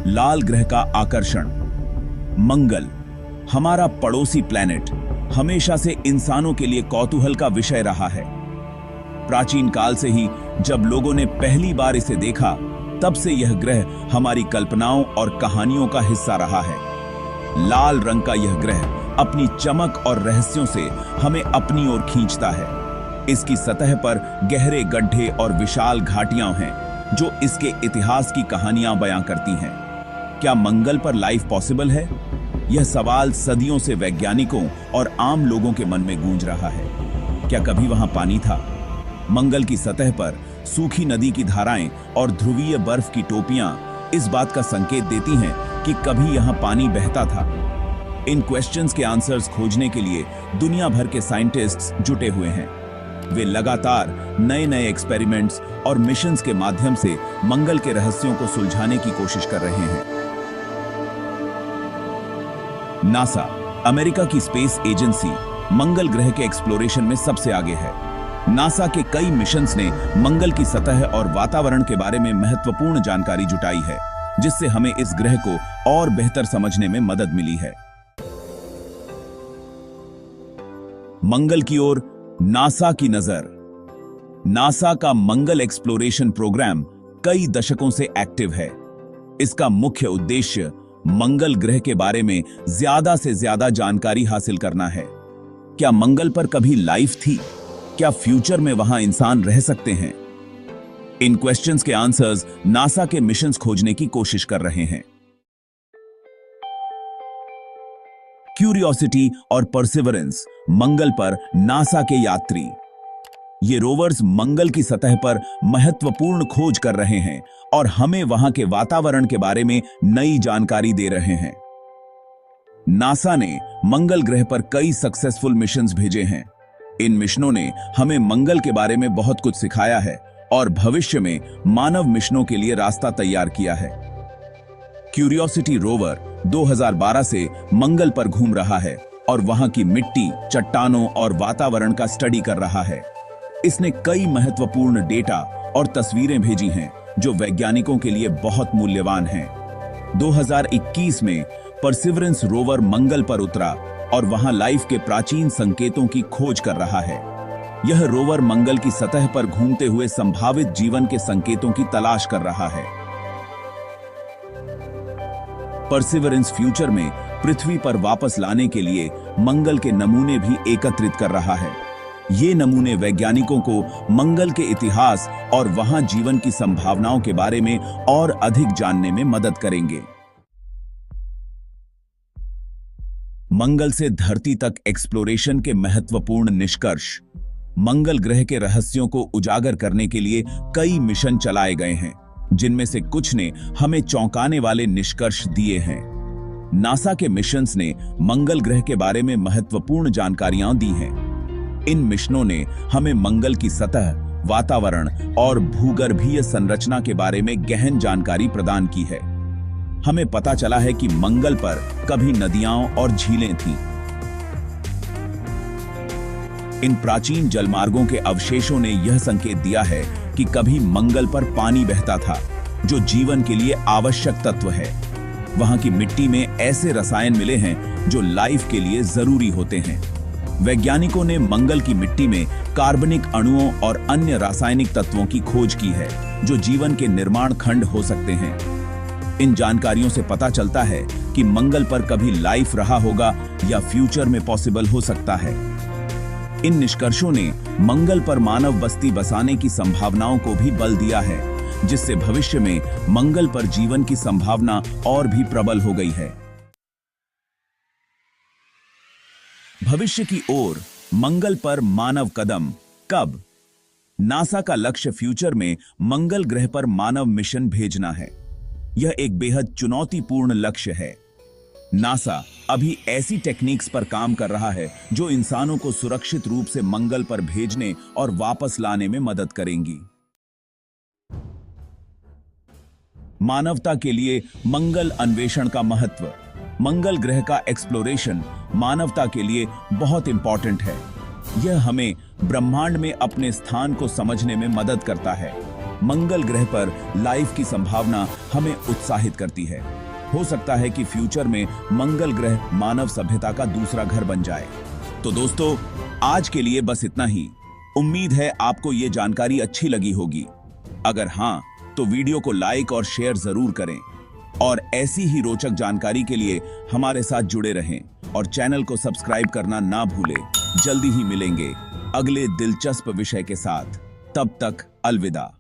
लाल ग्रह का आकर्षण। मंगल, हमारा पड़ोसी प्लैनेट, हमेशा से इंसानों के लिए कौतूहल का विषय रहा है। प्राचीन काल से ही जब लोगों ने पहली बार इसे देखा, तब से यह ग्रह हमारी कल्पनाओं और कहानियों का हिस्सा रहा है। लाल रंग का यह ग्रह अपनी चमक और रहस्यों से हमें अपनी ओर खींचता है। इसकी सतह पर गहरे गड्ढे और विशाल घाटियां हैं जो इसके इतिहास की कहानियां बयां करती हैं। क्या मंगल पर लाइफ पॉसिबल है? यह सवाल सदियों से वैज्ञानिकों और आम लोगों के मन में गूंज रहा है। क्या कभी वहां पानी था? मंगल की सतह पर सूखी नदी की धाराएं और ध्रुवीय बर्फ की टोपियां इस बात का संकेत देती हैं कि कभी यहां पानी बहता था। इन क्वेश्चंस के आंसर्स खोजने के लिए दुनिया भर के साइंटिस्ट्स जुटे हुए हैं। वे लगातार नए-नए एक्सपेरिमेंट्स और मिशंस के माध्यम से मंगल के रहस्यों को सुलझाने की कोशिश कर रहे हैं। नासा, अमेरिका की स्पेस एजेंसी, मंगल ग्रह के एक्सप्लोरेशन में सबसे आगे है। नासा के कई मिशंस ने मंगल की सतह और वातावरण के बारे में महत्वपूर्ण जानकारी जुटाई है, जिससे हमें इस ग्रह को और बेहतर समझने में मदद मिली है। मंगल की ओर नासा की नजर। नासा का मंगल एक्सप्लोरेशन प्रोग्राम कई दशकों से एक्टिव है। इसका मुख्य उद्देश्य मंगल ग्रह के बारे में ज्यादा से ज्यादा जानकारी हासिल करना है। क्या मंगल पर कभी लाइफ थी? क्या फ्यूचर में वहां इंसान रह सकते हैं? इन क्वेश्चंस के आंसर्स नासा के मिशंस खोजने की कोशिश कर रहे हैं। क्यूरियोसिटी और परसिवरेंस, मंगल पर नासा के यात्री। ये रोवर्स मंगल की सतह पर महत्वपूर्ण खोज कर रहे हैं और हमें वहां के वातावरण के बारे में नई जानकारी दे रहे हैं। नासा ने मंगल ग्रह पर कई सक्सेसफुल मिशंस भेजे हैं। इन मिशनों ने हमें मंगल के बारे में बहुत कुछ सिखाया है और भविष्य में मानव मिशनों के लिए रास्ता तैयार किया है। क्यूरियोसिटी रोवर 2012 से मंगल पर घूम रहा है और वहां की मिट्टी, चट्टानों और वातावरण का स्टडी कर रहा है। इसने कई महत्वपूर्ण डेटा और तस्वीरें भेजी हैं जो वैज्ञानिकों के लिए बहुत मूल्यवान हैं। 2021 में परसिवरेंस रोवर मंगल पर उतरा और वहां लाइफ के प्राचीन संकेतों की खोज कर रहा है। यह रोवर मंगल की सतह पर घूमते हुए संभावित जीवन के संकेतों की तलाश कर रहा है। परसिवरेंस फ्यूचर में पृथ्वी पर वापस लाने के लिए मंगल के नमूने भी एकत्रित कर रहा है। ये नमूने वैज्ञानिकों को मंगल के इतिहास और वहां जीवन की संभावनाओं के बारे में और अधिक जानने में मदद करेंगे। मंगल से धरती तक एक्सप्लोरेशन के महत्वपूर्ण निष्कर्ष। मंगल ग्रह के रहस्यों को उजागर करने के लिए कई मिशन चलाए गए हैं, जिनमें से कुछ ने हमें चौंकाने वाले निष्कर्ष दिए हैं। नासा के मिशंस ने मंगल ग्रह के बारे में महत्वपूर्ण जानकारियां दी हैं। इन मिशनों ने हमें मंगल की सतह, वातावरण और भूगर्भीय संरचना के बारे में गहन जानकारी प्रदान की है। हमें पता चला है कि मंगल पर कभी नदियां और झीलें थीं। इन प्राचीन जलमार्गों के अवशेषों ने यह संकेत दिया है कि कभी मंगल पर पानी बहता था, जो जीवन के लिए आवश्यक तत्व है। वहां की मिट्टी में ऐसे रसायन मिले हैं जो लाइफ के लिए जरूरी होते हैं। वैज्ञानिकों ने मंगल की मिट्टी में कार्बनिक अणुओं और अन्य रासायनिक तत्वों की खोज की है, जो जीवन के निर्माण खंड हो सकते हैं। इन जानकारियों से पता चलता है कि मंगल पर कभी लाइफ रहा होगा या फ्यूचर में पॉसिबल हो सकता है। इन निष्कर्षों ने मंगल पर मानव बस्ती बसाने की संभावनाओं को भी बल दिया है, जिससे भविष्य में मंगल पर जीवन की संभावना और भी प्रबल हो गई है। भविष्य की ओर मंगल पर मानव कदम कब? नासा का लक्ष्य फ्यूचर में मंगल ग्रह पर मानव मिशन भेजना है। यह एक बेहद चुनौतीपूर्ण लक्ष्य है। नासा अभी ऐसी टेक्निक्स पर काम कर रहा है जो इंसानों को सुरक्षित रूप से मंगल पर भेजने और वापस लाने में मदद करेंगी। मानवता के लिए मंगल अन्वेषण का महत्व। मंगल ग्रह का एक्सप्लोरेशन मानवता के लिए बहुत इंपॉर्टेंट है। यह हमें ब्रह्मांड में अपने स्थान को समझने में मदद करता है। मंगल ग्रह पर लाइफ की संभावना हमें उत्साहित करती है। हो सकता है कि फ्यूचर में मंगल ग्रह मानव सभ्यता का दूसरा घर बन जाए। तो दोस्तों, आज के लिए बस इतना ही। उम्मीद है आपको ये जानकारी अच्छी लगी होगी। अगर हाँ, तो वीडियो को लाइक और शेयर जरूर करें और ऐसी ही रोचक जानकारी के लिए हमारे साथ जुड़े रहें और चैनल को सब्सक्राइब करना ना भूलें। जल्दी ही मिलेंगे अगले दिलचस्प विषय के साथ। तब तक अलविदा।